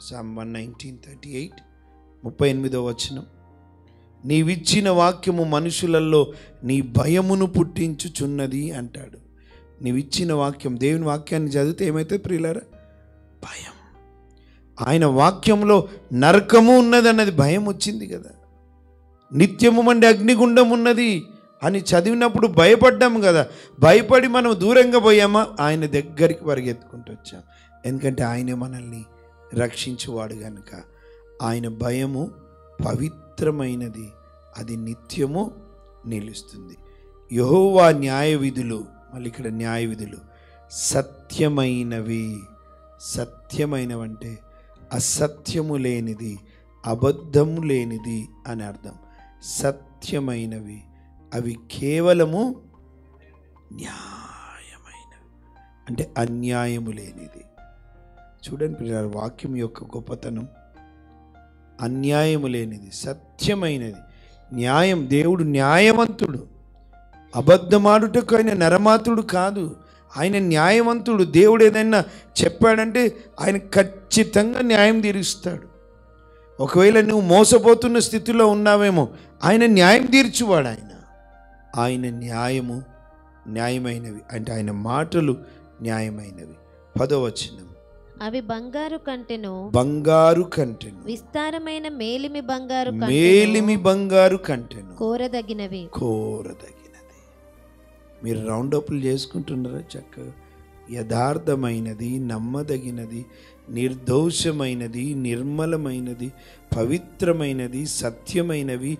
Psalm 119:38 38వ వచనం. నీవిచ్చిన వాక్యము మనుషులలో నీ భయమును పుట్టించుచున్నది అంటాడు. నీవిచ్చిన వాక్యం, దేవుని వాక్యాన్ని చదివితే ఏమైతే ప్రియులారా? భయం. ఆయన వాక్యంలో నరకము ఉన్నదన్నది భయం వచ్చింది కదా. నిత్యము మండే అగ్నిగుండం ఉన్నది అని చదివినప్పుడు భయపడ్డాము కదా. భయపడి మనం దూరంగా పోయామా? ఆయన దగ్గరికి పరిగెత్తుకుంటూ వచ్చాం. ఎందుకంటే ఆయనే మనల్ని రక్షించువాడు కనుక. ఆయన భయము పవిత్రమైనది, అది నిత్యము నిలుస్తుంది. యెహోవా న్యాయ విధులు, మళ్ళీ ఇక్కడ న్యాయ విధులు సత్యమైనవి. సత్యమైనవంటే అసత్యము లేనిది, అబద్ధము లేనిది అని అర్థం. సత్యమైనవి, అవి కేవలము న్యాయమైనవి అంటే అన్యాయము లేనిది. చూడండి పిల్లలు, వాక్యం యొక్క గొప్పతనం. అన్యాయము లేనిది, సత్యమైనది, న్యాయం. దేవుడు న్యాయవంతుడు. అబద్ధమాడుటకు ఆయన నరమాతుడు కాదు, ఆయన న్యాయవంతుడు. దేవుడు ఏదైనా చెప్పాడంటే ఆయన ఖచ్చితంగా న్యాయం తీరుస్తాడు. ఒకవేళ నువ్వు మోసపోతున్న స్థితిలో ఉన్నావేమో, ఆయన న్యాయం తీర్చువాడు. ఆయన న్యాయము న్యాయమైనవి అంటే ఆయన మాటలు న్యాయమైనవి. 10వ వచనం. అవి బంగారు కంటెను, బంగారు కంటెను, విస్తారమైన మేలిమి బంగారు మేలిమి బంగారు కంటెను, కోరదగినవి, కోరదగినది. మీరు రౌండప్లు చేసుకుంటున్నారా? చక్కగా యథార్థమైనది, నమ్మదగినది, నిర్దోషమైనది, నిర్మలమైనది, పవిత్రమైనది, సత్యమైనవి,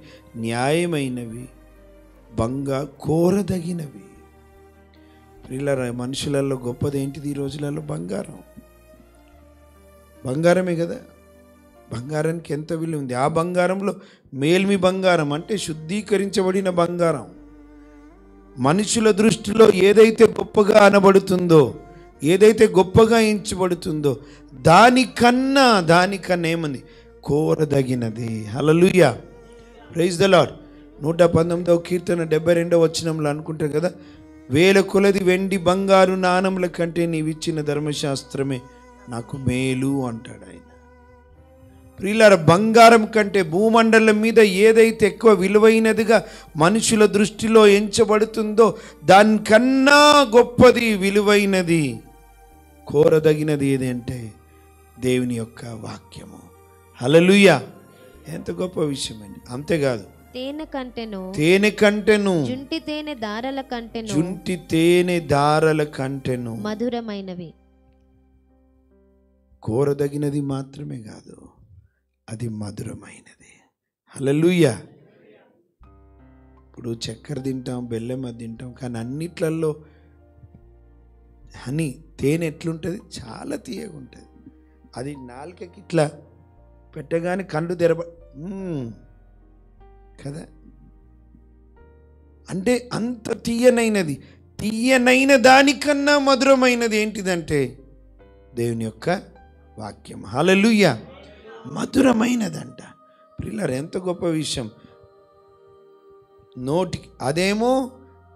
న్యాయమైనవి, కోరదగినవి. ప్రియులారా, మనుషులలో గొప్పది ఏంటిది ఈ రోజులలో? బంగారం. బంగారమే కదా. బంగారానికి ఎంత విలువ ఉంది. ఆ బంగారంలో మేల్మి బంగారం అంటే శుద్ధీకరించబడిన బంగారం. మనుషుల దృష్టిలో ఏదైతే గొప్పగా అనబడుతుందో, ఏదైతే గొప్పగా ఎంచబడుతుందో దానికన్నా ఏమంది? కోరదగినది. హల్లెలూయా, ప్రైజ్ ద లార్డ్. 119వ కీర్తన 72వ వచనంలో అనుకుంటారు కదా, వేల కొలది వెండి బంగారు నాణముల కంటే నీవిచ్చిన ధర్మశాస్త్రమే నాకు మేలు అంటాడు ఆయన. ప్రియులారా, బంగారం కంటే భూమండలం మీద ఏదైతే ఎక్కువ విలువైనదిగా మనుషుల దృష్టిలో ఎంచబడుతుందో దానికన్నా గొప్పది, విలువైనది, కోరదగినది ఏదంటే దేవుని యొక్క వాక్యము. హల్లెలూయా, ఎంత గొప్ప విషయం అండి. అంతేకాదు, తేనె కంటెను, జుంటి తేనె దారల కంటెను మధురమైనవి. కోరదగినది మాత్రమే కాదు, అది మధురమైనది. హల్లెలూయా. ఇప్పుడు చక్కెర తింటాం, బెల్లం అది తింటాం, కానీ అన్నిట్లలో తేనె ఎట్లుంటుంది? చాలా తీయగా ఉంటుంది. అది నాలుకకి ఇట్లా పెట్టగానే కళ్ళు కదా. అంటే అంత తీయనైనది. తీయనైన దానికన్నా మధురమైనది ఏంటిదంటే దేవుని యొక్క వాక్యం. హల్లెలూయా, మధురమైనదంట. పిల్లలు, ఎంత గొప్ప విషయం. నోటికి అదేమో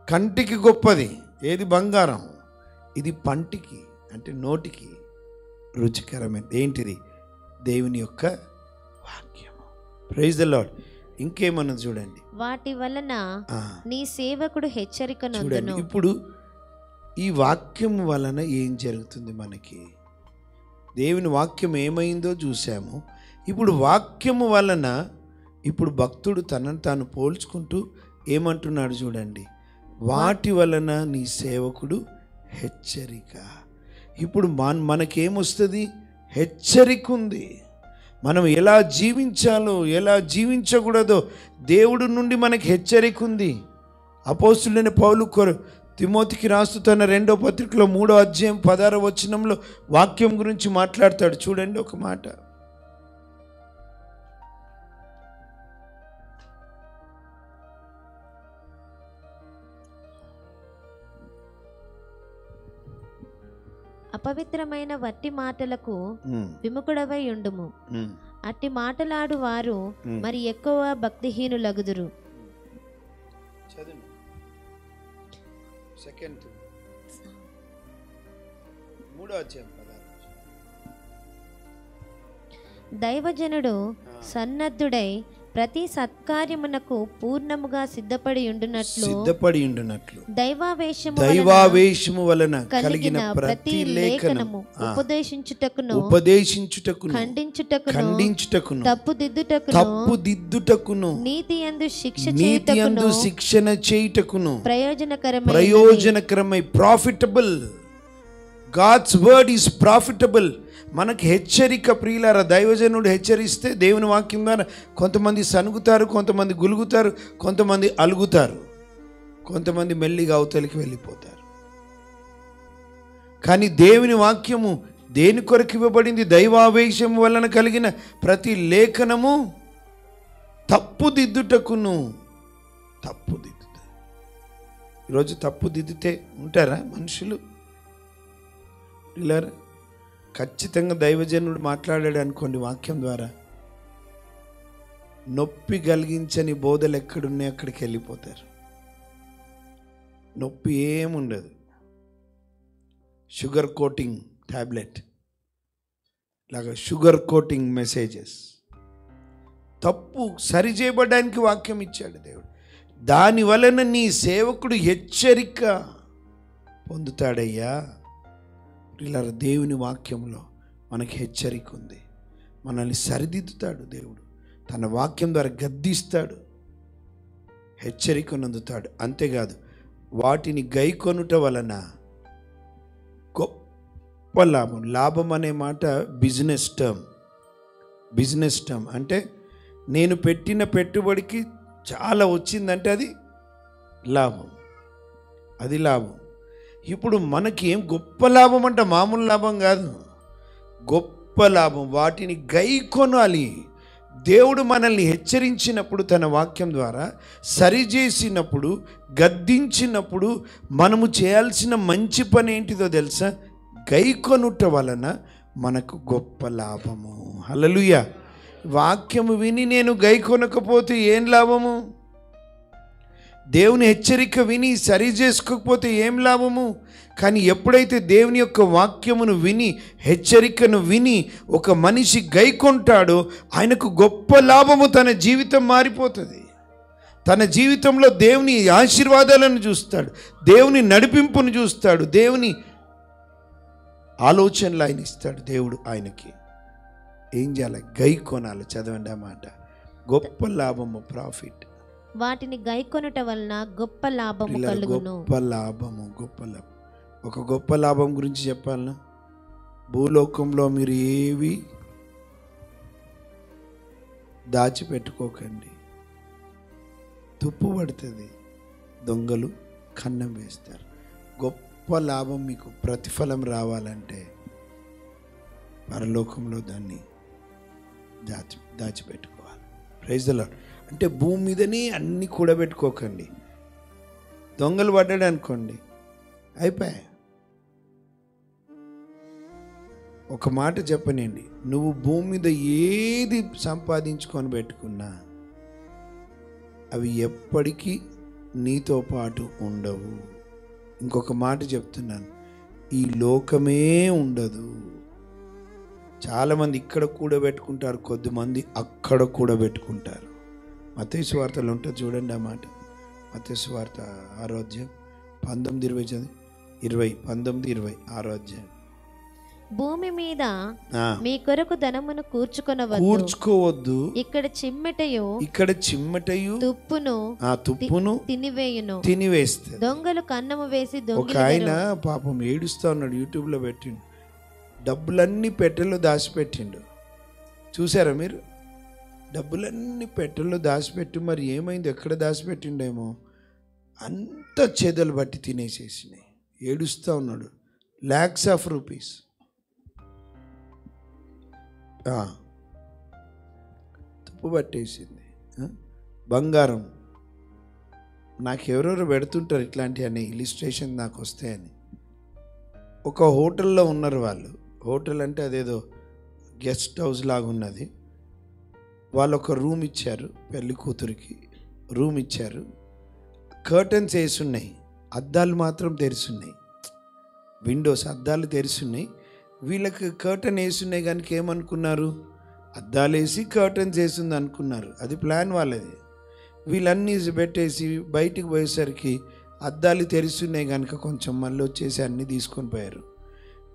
కంటికి గొప్పది. ఏది? బంగారం. ఇది పంటికి అంటే నోటికి రుచికరమైనది. ఏంటిది? దేవుని యొక్క వాక్యము. Praise the Lord. ఇంకేమన్నా చూడండి, వాటి వలన నీ సేవకుడు హెచ్చరిక నొందును. ఇప్పుడు ఈ వాక్యం వలన ఏం జరుగుతుంది? మనకి దేవుని వాక్యం ఏమైందో చూసాము. ఇప్పుడు వాక్యము వలన ఇప్పుడు భక్తుడు తనను తాను పోల్చుకుంటూ ఏమంటున్నాడు చూడండి, వాటి వలన నీ సేవకుడు హెచ్చరిక. ఇప్పుడు మనకేమొస్తుంది? హెచ్చరిక ఉంది. మనం ఎలా జీవించాలో, ఎలా జీవించకూడదో దేవుడి నుండి మనకి హెచ్చరిక ఉంది. అపోస్తులైన పౌలు తిమోతికి రాస్తూ తన 2వ పత్రికలో 3వ అధ్యాయం 16వ వచనంలో వాక్యం గురించి మాట్లాడతాడు. చూడండి ఒక మాట. అపవిత్రమైన వట్టి మాటలకు విముఖుడవై ఉండుము. అట్టి మాటలాడు వారు మరి ఎక్కువ భక్తిహీనులగుదురు. దైవజనుడు సన్నద్ధుడై ప్రతి సత్కార్యమునకు పూర్ణముగా సిద్ధపడి ఉండునట్లు దైవావేశము వలన కలిగిన ప్రతి లేఖనము ఉపదేశించుటకును ఖండించుటకును తప్పుదిద్దుటకును నీతియందు శిక్షణ చేయుటకును ప్రయోజనకరమై profitable. God's word is profitable. మనకి హెచ్చరిక ప్రియులారా. దైవజనుడు హెచ్చరిస్తే దేవుని వాక్యం ద్వారా కొంతమంది సనుగుతారు, కొంతమంది గులుగుతారు, కొంతమంది అలుగుతారు, కొంతమంది మెల్లిగా అవతలికి వెళ్ళిపోతారు. కానీ దేవుని వాక్యము దేని కొరకు ఇవ్వబడింది? దైవావేశం వలన కలిగిన ప్రతి లేఖనము తప్పుదిద్దుటకును. ఈరోజు తప్పుదిద్దితే ఉంటారా మనుషులు? ప్రియులారా, ఖచ్చితంగా దైవజనుడు మాట్లాడాడు అనుకోండి వాక్యం ద్వారా, నొప్పి కలిగించని బోధలు ఎక్కడున్నాయి అక్కడికి వెళ్ళిపోతారు. నొప్పి ఏముండదు. షుగర్ కోటింగ్ ట్యాబ్లెట్ లాగా షుగర్ కోటింగ్ మెసేజెస్. తప్పు సరిచేయబడడానికి వాక్యం ఇచ్చాడు దేవుడు. దాని వలన నీ సేవకుడు హెచ్చరిక పొందుతాడయ్యా. ఇలా దేవుని వాక్యంలో మనకి హెచ్చరిక ఉంది. మనల్ని సరిదిద్దుతాడు దేవుడు. తన వాక్యం ద్వారా గద్దిస్తాడు, హెచ్చరికను అందుతాడు. అంతేకాదు, వాటిని గైకొనుట వలన గొప్ప లాభం. లాభం అనే మాట బిజినెస్ టర్మ్. అంటే నేను పెట్టిన పెట్టుబడికి చాలా వచ్చిందంటే అది లాభం. ఇప్పుడు మనకి ఏం గొప్ప లాభం అంటే మామూలు లాభం కాదు, గొప్ప లాభం. వాటిని గైకొనాలి. దేవుడు మనల్ని హెచ్చరించినప్పుడు, తన వాక్యం ద్వారా సరిచేసినప్పుడు, గద్దించినప్పుడు మనము చేయాల్సిన మంచి పని ఏంటిదో తెలుసా? గైకొనుట వలన మనకు గొప్ప లాభము. హల్లెలూయా. వాక్యము విని నేను గైకొనకపోతే ఏం లాభము? దేవుని హెచ్చరిక విని సరి చేసుకోకపోతే ఏం లాభము? కానీ ఎప్పుడైతే దేవుని యొక్క వాక్యమును విని, హెచ్చరికను విని ఒక మనిషి గైకొంటాడో ఆయనకు గొప్ప లాభము. తన జీవితం మారిపోతుంది. తన జీవితంలో దేవుని ఆశీర్వాదాలను చూస్తాడు, దేవుని నడిపింపును చూస్తాడు, దేవుని ఆలోచనలు ఆయన ఇస్తాడు. దేవుడు ఆయనకి ఏం చేయాలి? గైకొనాలి. చదవండి ఆ మాట. గొప్ప లాభము, ప్రాఫిట్. వాటిని గైకొనుట వలన గొప్ప లాభము కలుగును. గొప్ప లాభం. ఒక గొప్ప లాభం గురించి చెప్పాలనా? భూలోకంలో మీరు ఏవి దాచిపెట్టుకోకండి. తుప్పు పడుతుంది, దొంగలు కన్నం వేస్తారు. గొప్ప లాభం మీకు ప్రతిఫలం రావాలంటే పరలోకంలో దాన్ని దాచిపెట్టుకోవాలి. Praise the lord. అంటే భూమి మీదనే అన్నీ కూడబెట్టుకోకండి. దొంగలు పడ్డాడు అనుకోండి, అయిపోయా. ఒక మాట చెప్పనండి, నువ్వు భూమి మీద ఏది సంపాదించుకొని పెట్టుకున్నా అవి ఎప్పటికీ నీతో పాటు ఉండవు. ఇంకొక మాట చెప్తున్నాను, ఈ లోకమే ఉండదు. చాలామంది ఇక్కడ కూడబెట్టుకుంటారు, కొద్దిమంది అక్కడ కూడబెట్టుకుంటారు. మత్తయి సువార్తలో ఉంటుంది చూడండి ఆ మాట. మత్తయి సువార్త 6వ అధ్యాయం 19:20 6వ అధ్యాయం. భూమి మీద మీ కొరకు ధనమును కూర్చుకోవద్దు. ఇక్కడ చిమ్మటయు తుప్పును తినివేస్తుంది. దొంగలు కన్నము వేసి ఒక ఆయన పాపం ఏడుస్తా ఉన్నాడు, యూట్యూబ్లో పెట్టిండు. డబ్బులన్నీ పెట్టెలో దాచిపెట్టిండు. చూసారా మీరు? డబ్బులన్నీ పెట్టెలో దాచిపెట్టి మరి ఏమైంది? ఎక్కడ దాచిపెట్టిండేమో అంత చేదలు బట్టి తినేసేసినాయి. ఏడుస్తూ ఉన్నాడు. lakhs of rupees. తుప్పు పట్టేసింది. బంగారం. నాకు ఎవరెవరు పెడుతుంటారు ఇట్లాంటివన్నీ, ఇలిస్ట్రేషన్ నాకు వస్తాయని. ఒక హోటల్లో ఉన్నారు వాళ్ళు. హోటల్ అంటే అదేదో గెస్ట్ హౌస్ లాగా ఉన్నది. వాళ్ళు ఒక రూమ్ ఇచ్చారు, పెళ్లి కూతురికి రూమ్ ఇచ్చారు. కర్టన్స్ వేసున్నాయి, అద్దాలు మాత్రం తెరిచున్నాయి. విండోస్ అద్దాలు తెరిచున్నాయి. వీళ్ళకి కర్టన్ వేసున్నాయి కనుక ఏమనుకున్నారు, అద్దాలేసి కర్టన్స్ వేసింది అనుకున్నారు, అది ప్లాన్ వాళ్ళది. వీళ్ళన్నీ పెట్టేసి బయటికి పోయేసరికి అద్దాలు తెరిస్తున్నాయి కనుక కొంచెం మళ్ళీ వచ్చేసి అన్నీ తీసుకొని పోయారు.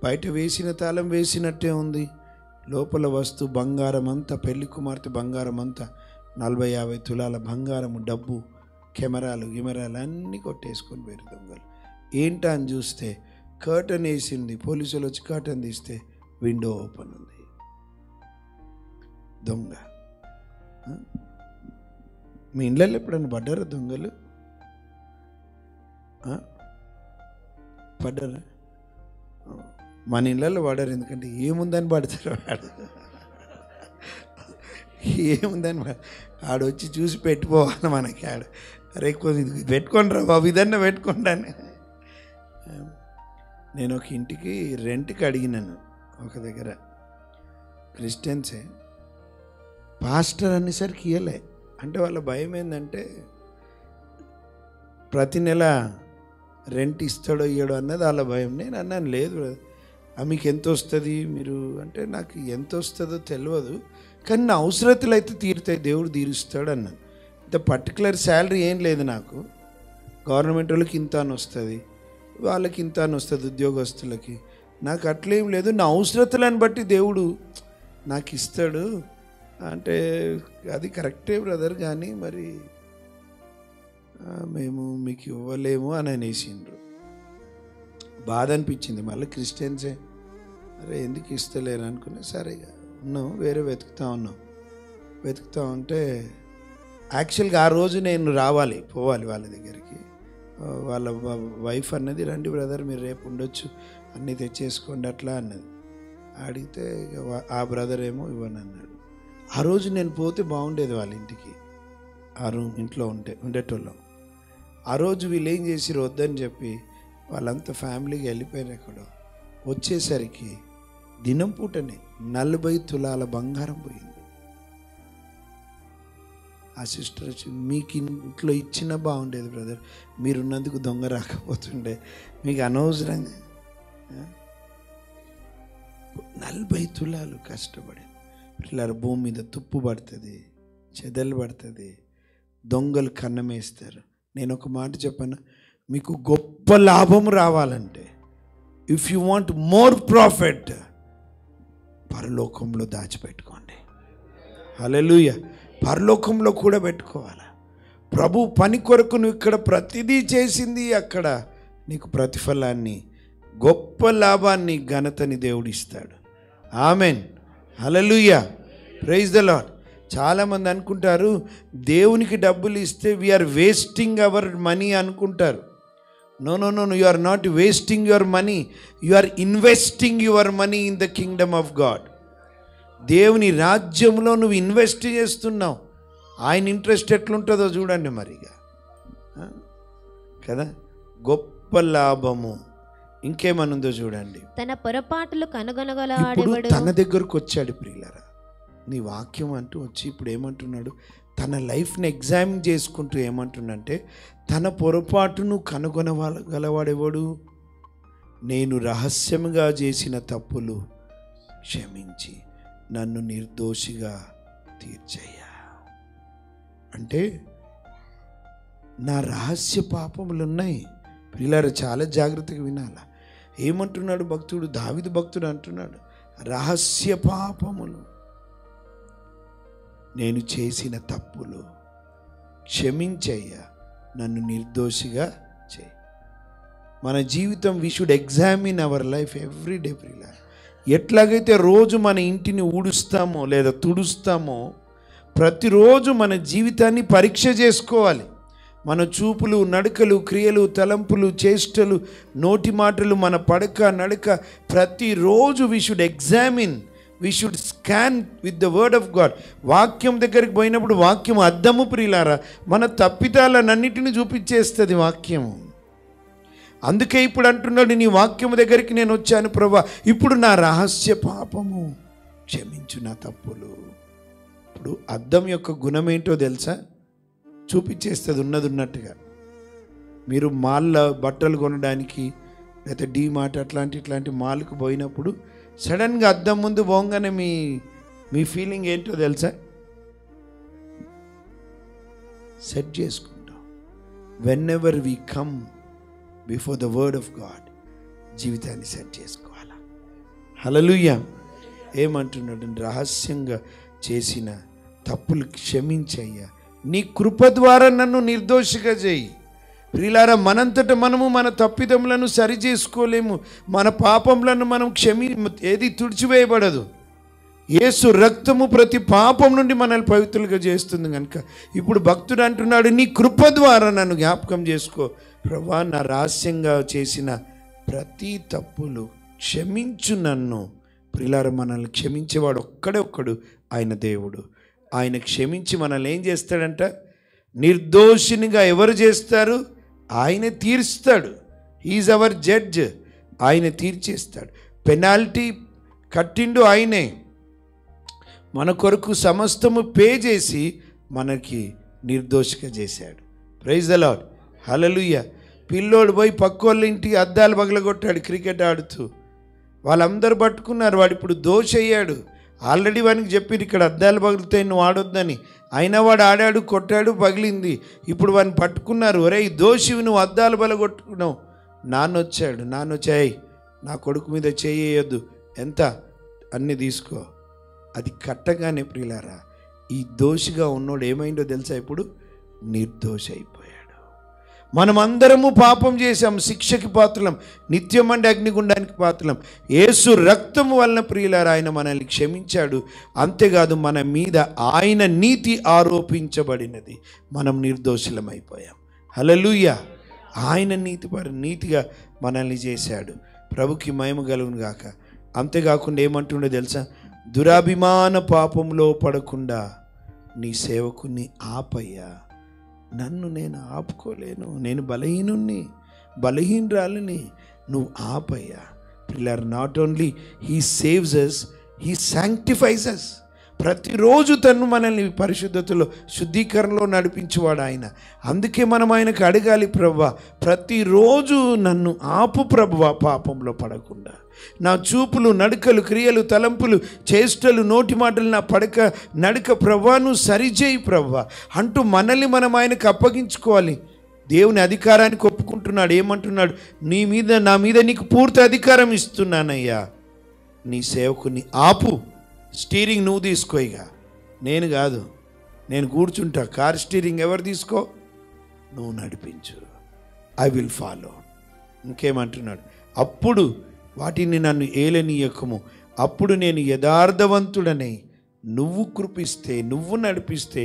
బయట వేసిన తాళం వేసినట్టే ఉంది, లోపల వస్తు బంగారం అంతా, పెళ్లి కుమార్తె బంగారం అంతా 40-50 తులాల బంగారము, డబ్బు, కెమెరాలు అన్నీ కొట్టేసుకొని పోయారు దొంగలు. ఏంటా అని చూస్తే కర్టన్ వేసింది, పోలీసులు వచ్చి కర్టన్ తీస్తే విండో ఓపెన్ ఉంది. దొంగ. మీ ఇళ్ళల్లో ఎప్పుడైనా పడ్డారా దొంగలు? పడ్డారా? మన ఇళ్ళల్లో పడ్డారు, ఎందుకంటే ఏముందని పడతారు. ఏముందని ఆడొచ్చి చూసి పెట్టిపోవాలి మనకి. అరే కొంచెం పెట్టుకోండి రా బాబు, ఇదన్నా పెట్టుకోండి అని. నేను ఒక ఇంటికి రెంట్కి అడిగినాను, ఒక దగ్గర క్రిస్టియన్సే, పాస్టర్ అనేసరికి ఇవ్వలే. అంటే వాళ్ళ భయం ఏంటంటే ప్రతి నెల రెంట్ ఇస్తాడో ఇయ్యడో అన్నది వాళ్ళ భయం. నేను అన్నాను, లేదు మీకు ఎంత వస్తుంది మీరు అంటే, నాకు ఎంత వస్తుందో తెలియదు, కానీ నా అవసరతలు అయితే తీరుతాయి, దేవుడు తీరుస్తాడు అన్నాను. ఇంత పర్టికులర్ శాలరీ ఏం లేదు నాకు, గవర్నమెంట్ వాళ్ళకి ఇంత అని వస్తుంది, వాళ్ళకి ఇంత అని వస్తుంది, ఉద్యోగస్తులకి. నాకు అట్లేం లేదు, నా అవసరతలను బట్టి దేవుడు నాకు ఇస్తాడు అంటే. అది కరెక్టే బ్రదర్, కానీ మరి మేము మీకు ఇవ్వలేము అని అనేసిండ్రు. బాధ అనిపించింది. మళ్ళీ క్రిస్టియన్సే, అరే ఎందుకు ఇస్తలేరు అనుకునే, సరేగా ఉన్నాం, వేరే వెతుకుతా ఉంటే యాక్చువల్గా ఆ రోజు నేను పోవాలి వాళ్ళ దగ్గరికి. వాళ్ళ వైఫ్ అన్నది, రండి బ్రదర్ మీరు రేపు ఉండొచ్చు, అన్నీ తెచ్చేసుకోండి అట్లా అన్నది. అడిగితే ఆ బ్రదర్ ఏమో ఇవ్వను అన్నాడు. ఆ రోజు నేను పోతే బాగుండేది వాళ్ళ ఇంటికి, ఆ రూమ్ ఇంట్లో ఉండేటోళ్ళం. ఆ రోజు వీళ్ళు ఏం చేసిరు, వద్దని చెప్పి వాళ్ళంతా ఫ్యామిలీకి వెళ్ళిపోయారు. ఎక్కడో వచ్చేసరికి దినం పూటనే 40 తులాల బంగారం పోయింది. ఆ సిస్టర్ వచ్చి, మీకు ఇంట్లో ఇచ్చినా బాగుండేది బ్రదర్, మీరున్నందుకు దొంగ రాకపోతుండే, మీకు అనవసరంగా 40 తులాలు కష్టపడి. పిల్లల భూమి మీద తుప్పు పడుతుంది, చెదలు పడుతుంది, దొంగలు కన్నమేస్తారు. నేను ఒక మాట చెప్పాను, మీకు గొప్ప లాభం రావాలంటే, if you want more profit, పరలోకంలో దాచిపెట్టుకోండి. హల్లెలూయా. పరలోకంలో కూడా పెట్టుకోవాలి. ప్రభు పని కొరకు నువ్వు ఇక్కడ ప్రతిదీ చేసింది, అక్కడ నీకు ప్రతిఫలాన్ని, గొప్ప లాభాన్ని, ఘనతని దేవుడు ఇస్తాడు. Amen. Hallelujah. Praise the Lord. చాలామంది అనుకుంటారు దేవునికి డబ్బులు ఇస్తే వీఆర్ వేస్టింగ్ అవర్ మనీ అనుకుంటారు. No, you are not wasting your money, you are investing your money in the kingdom of God. దేవుని రాజ్యంలో నువ్వు ఇన్వెస్ట్ చేస్తున్నావు. ఆయన ఇంట్రెస్ట్ ఎట్లుంటుందో చూడండి మరిగా కదా. గొప్ప లాభము. ఇంకేమనుందో చూడండి. తన పొరపాటులు కనుగొనగలవాడు. తన దగ్గరకు వచ్చాడు ప్రియులారా, నీ వాక్యం అంటూ వచ్చి ఇప్పుడు ఏమంటున్నాడు, తన లైఫ్ని ఎగ్జామిన్ చేసుకుంటూ ఏమంటున్నంటే, తన పొరపాటును కనుగొనగలవాడెవడు? నేను రహస్యంగా చేసిన తప్పులు క్షమించి నన్ను నిర్దోషిగా తీర్చయ్యా. అంటే నా రహస్య పాపములు ఉన్నాయి ప్రియులారా, చాలా జాగ్రత్తగా వినాలా. ఏమంటున్నాడు భక్తుడు, దావీదు భక్తుడు అంటున్నాడు, రహస్య పాపములు, నేను చేసిన తప్పులు క్షమించయ్యా, నన్ను నిర్దోషిగా చేయి. మన జీవితం we should examine our life every day ప్రియులారా. ఎట్లాగైతే రోజు మన ఇంటిని ఊడుస్తామో లేదా తుడుస్తామో, ప్రతిరోజు మన జీవితాన్ని పరీక్ష చేసుకోవాలి. మన చూపులు, నడకలు, క్రియలు, తలంపులు, చేష్టలు, నోటి మాటలు, మన పడక నడక, ప్రతిరోజు we should examine, we should scan with the word of God. వాక్యం దగ్గరికి పోయినప్పుడు వాక్యం అద్దము ప్రియులారా, మన తప్పిదాలన్నిటిని చూపించేస్తుంది వాక్యము. అందుకే ఇప్పుడు అంటున్నాడు, నీ వాక్యము దగ్గరికి నేను వచ్చాను ప్రభా, ఇప్పుడు నా రహస్య పాపము క్షమించు, నా తప్పులు. ఇప్పుడు అద్దం యొక్క గుణం ఏంటో తెలుసా? చూపించేస్తుంది ఉన్నది ఉన్నట్టుగా. మీరు మాల్లో బట్టలు కొనడానికి లేకపోతే డీ మార్ట్ ఇట్లాంటి మాల్కి పోయినప్పుడు సడన్గా అద్దం ముందు పోగానే మీ మీ ఫీలింగ్ ఏంటో తెలుసా? సెట్ చేసుకుంటాం. Whenever we come before the word of God, జీవితాన్ని సెట్ చేసుకోవాలా. హల్లెలూయా. ఏమంటున్నాడు? రహస్యంగా చేసిన తప్పులు క్షమించయ్యా, నీ కృప ద్వారా నన్ను నిర్దోషిగా చేయి. ప్రియులారా, మనంతట మనము మన తప్పిదములను సరి చేసుకోలేము. మన పాపములను మనం ఏది తుడిచివేయబడదు. యేసు రక్తము ప్రతి పాపం నుండి మనల్ని పవిత్రులుగా చేస్తుంది కనుక ఇప్పుడు భక్తుడు అంటున్నాడు, నీ కృప ద్వారా నన్ను జ్ఞాపకం చేసుకో ప్రభువా. నా రహస్యంగా చేసిన ప్రతి తప్పులు క్షమించు నన్ను. ప్రియులారా, మనల్ని క్షమించేవాడు ఒక్కడే ఒక్కడు, ఆయన దేవుడు. ఆయన క్షమించి మనల్ని ఏం చేస్తాడంట? నిర్దోషినిగా ఎవరు చేస్తారు? ఆయన తీర్స్తాడు. He is our judge. ఆయన తీర్చేస్తాడు. పెనాల్టీ కట్టిండు ఆయనే. మన కొరకు సమస్తము పే చేసి మనకి నిర్దోషిగా చేశాడు. Praise the Lord. హల్లెలూయా. పిల్లోడు పోయి పక్కోళ్ళ ఇంటి అద్దాలు పగలగొట్టాడు క్రికెట్ ఆడుతూ. వాళ్ళందరూ పట్టుకున్నారు. వాడు ఇప్పుడు దోషి అయ్యాడు. ఆల్రెడీ వానికి చెప్పారు ఇక్కడ అద్దాలు పగులుతాయి, నువ్వు ఆడొద్దని. అయినా వాడు ఆడాడు, కొట్టాడు, పగిలింది. ఇప్పుడు వాడిని పట్టుకున్నారు. ఒరే దోషివి, నువ్వు అద్దాలు పగలగొట్టుకున్నావు. నాన్నొచ్చాయి, నా కొడుకు మీద చేయొద్దు, ఎంత అన్నీ తీసుకో. అది కట్టగానే ప్రియులారా, ఈ దోషిగా ఉన్నోడు ఏమైందో తెలుసా? ఇప్పుడు నిర్దోష అయిపోయాడు. మనమందరము పాపం చేశాం, శిక్షకి పాత్రలం, నిత్యమండి అగ్నిగుండానికి పాత్రలం. యేసు రక్తము వలన ప్రియులారా ఆయన మనల్ని క్షమించాడు. అంతేకాదు మన మీద ఆయన నీతి ఆరోపించబడినది. మనం నిర్దోషులమైపోయాం. హల్లెలూయా. ఆయన నీతిగా మనల్ని చేశాడు. ప్రభుకి మహిమ కలుగును గాక. అంతేకాకుండా ఏమంటుండో తెలుసా? దురాభిమాన పాపంలో పడకుండా నీ సేవకుని ఆపయ్యా. నన్ను నేను ఆపుకోలేను, నేను బలహీనరాలని, నువ్వు ఆపయ్యా. పిల్లర్, not only he saves us, he sanctifies us. ప్రతిరోజు తను మనల్ని పరిశుద్ధతలో, శుద్ధీకరణలో నడిపించేవాడు ఆయన. అందుకే మనం ఆయనకు అడగాలి, ప్రభువా ప్రతిరోజు నన్ను ఆపు ప్రభువా, పాపంలో పడకుండా. నా చూపులు, నడకలు, క్రియలు, తలంపులు, చేష్టలు, నోటి మాటలు, నా నడక ప్రభువా నువ్వు సరిచేయి ప్రభువా అంటూ మనల్ని మనం ఆయనకు అప్పగించుకోవాలి. దేవుని అధికారానికి ఒప్పుకుంటున్నాడు. ఏమంటున్నాడు? నా మీద నీకు పూర్తి అధికారం ఇస్తున్నానయ్యా, నీ సేవకుని ఆపు. స్టీరింగ్ నువ్వు తీసుకోయిగా, నేను కాదు. నేను కూర్చుంటా. కార్ స్టీరింగ్ ఎవరు తీసుకో? నువ్వు నడిపించు. I will follow. ఇంకేమంటున్నాడు? అప్పుడు వాటిని నన్ను ఏలనీయకము, అప్పుడు నేను యథార్థవంతుడనై, నువ్వు కృపిస్తే, నువ్వు నడిపిస్తే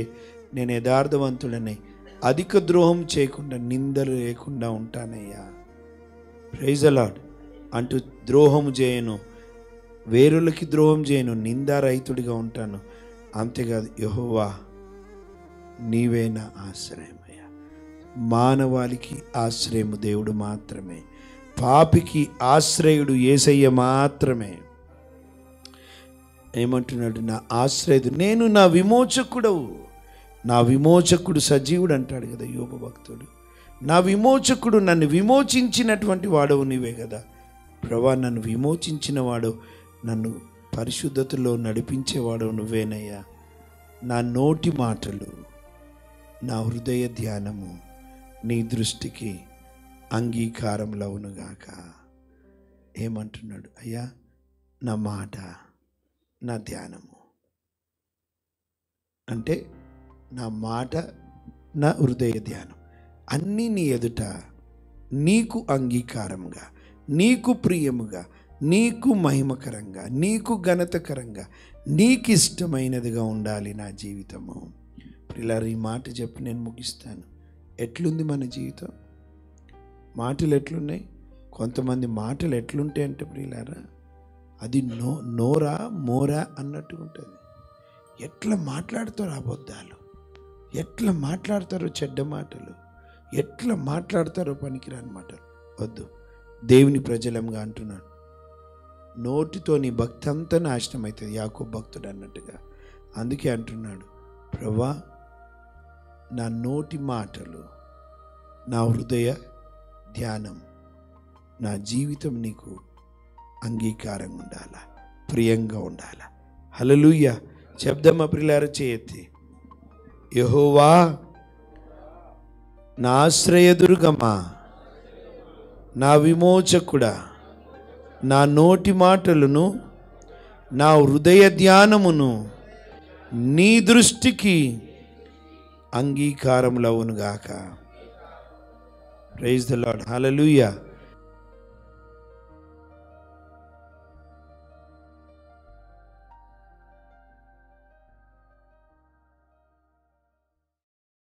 నేను యథార్థవంతుడనై అధిక ద్రోహం చేయకుండా, నిందలు లేకుండా ఉంటానయ్యా. Praise the lord. అంటూ ద్రోహం చేయను, వేరులకి ద్రోహం చేయను, నిందారహితుడిగా ఉంటాను. అంతేకాదు, యెహోవా నీవే నా ఆశ్రయమయ్యా. మానవాళికి ఆశ్రయము దేవుడు మాత్రమే, పాపికి ఆశ్రయుడు యేసయ్య మాత్రమే. ఏమంటున్నాడు? నా ఆశ్రయుడు, నేను నా విమోచకుడవు. నా విమోచకుడు సజీవుడు అంటాడు కదా యోబు భక్తుడు. నా విమోచకుడు, నన్ను విమోచించినటువంటి వాడవు నీవే కదా ప్రభువా. నన్ను విమోచించిన వాడు, నన్ను పరిశుద్ధతలో నడిపించేవాడు నువ్వేనయ్యా. నా నోటి మాటలు, నా హృదయ ధ్యానము నీ దృష్టికి అంగీకారములవునుగాక. ఏమంటున్నాడు? అయ్యా నా మాట, నా ధ్యానము అంటే నా మాట, నా హృదయ ధ్యానం అన్నీ నీ ఎదుట నీకు అంగీకారంగా, నీకు ప్రియముగా, నీకు మహిమకరంగా, నీకు ఘనతకరంగా, నీకు ఇష్టమైనదిగా ఉండాలి నా జీవితము. ప్రియులారా, ఈ మాట చెప్పి నేను ముగిస్తాను. ఎట్లుంది మన జీవితం? మాటలు ఎట్లున్నాయి? కొంతమంది మాటలు ఎట్లుంటాయి అంటే ప్రియులారా, అది నోరా మోరా అన్నట్టుగా ఉంటుంది. ఎట్లా మాట్లాడతారో అబద్ధాలు, ఎట్లా మాట్లాడతారో చెడ్డ మాటలు, ఎట్లా మాట్లాడతారో పనికిరాని మాటలు. వద్దు. దేవుని ప్రజలంగా అంటున్నాడు, నోటితో నీ భక్తి అంతా నాశనం అవుతుంది, యాకోబు భక్తుడు అన్నట్టుగా. అందుకే అంటున్నాడు, ప్రభువా నా నోటి మాటలు, నా హృదయ ధ్యానం, నా జీవితం నీకు అంగీకారంగా ఉండాలా, ప్రియంగా ఉండాలా. హల్లెలూయా. చెప్దామా ప్రియులారా? చేయెత్తి. యెహోవా నా ఆశ్రయదుర్గమా, నా విమోచకుడా, నా నోటి మాటలను నా హృదయ ధ్యానమును నీ దృష్టికి అంగీకారములవునుగాక. Praise the Lord. హల్లెలూయా.